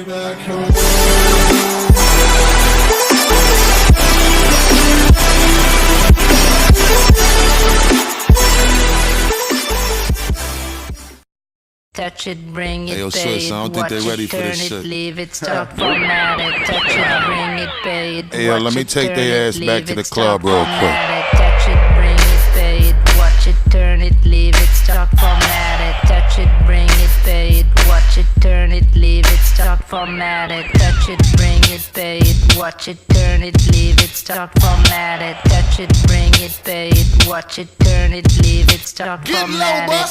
Touch it, bring it, Hey, yo, pay sis, it, I don't think watch they it, ready for turn this it, shit. leave it, stop, format it. Touch it, bring it, pay it, Hey, yo, watch let me it, take turn their it, ass back leave to it, the stop, club real quick. format it. Touch it, bring it, pay it, watch it, turn it, leave it, stop, format it. Touch it, bring it, pay it, watch it, turn it, leave it, stop, format it. Touch it, bring it, pay it, watch it, turn it, leave it, stop, format it. Touch it, bring it, pay it, watch it, turn it, leave it, stop, format it.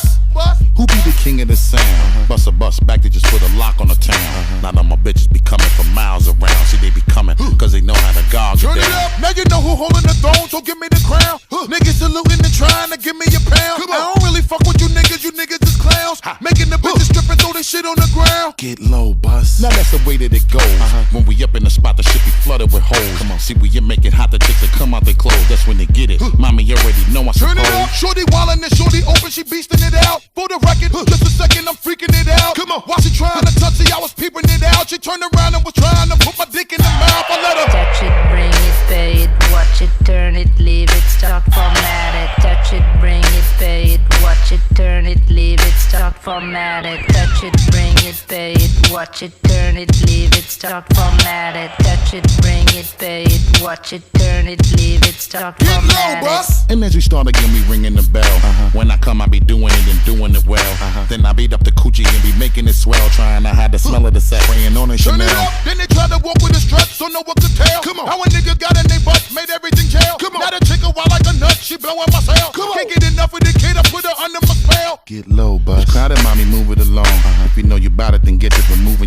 Who be the king of the sound? Bust a bus back, they just put a lock on the town. Now that my bitches be coming from miles around. See, they be coming, cause they know how to gog it Turn it down. up, now you know who holding the throne, so give me the crown. Niggas saluting and trying to give me a pound. I don't really fuck with you niggas is clowns. Making the bitches strip and throw this shit on the ground. Get low, bus. Now that's the way that it goes. When we up in the spot, the shit be flooded with hoes. Come on, see, we make it hot, the chicks that come out they clothes. That's when they get it. Mommy already know I Turn it suppose. up, shorty wildin' and shorty open, she beastin' it out. For the record, just a second, I'm freaking it out. Come on, while she trying to touch it, I was peeping it out. She turned around and was trying to put my dick in the mouth. I let her Touch it, bring it, pay it, watch it, turn it, leave it, stop, format it. Touch it, bring it, pay it, watch it, turn it, leave it, stop, format it. Touch it, bring it, pay it, watch it, turn it, leave it, stop, format it. Touch it, bring it, pay it, watch it, turn it, leave it, stop, get low, format it. bus. And as you start again, we ringing the bell. When I come, I be doing it and doing it well. Then I beat up the coochie and be making it swell. Trying to hide the smell of the sack, praying on a Turn it Chanel. up, then they try to walk with a strut, so no one could tell. Come on, how a nigga got in they butt, made everything jail. Come on, now the chick a wild like a nut, she blowing my cell. Come on, can't get enough of the kid, I put her under my spell. Get low, bus. Crowded, mommy, move it along. If you know you bout it, then get to removing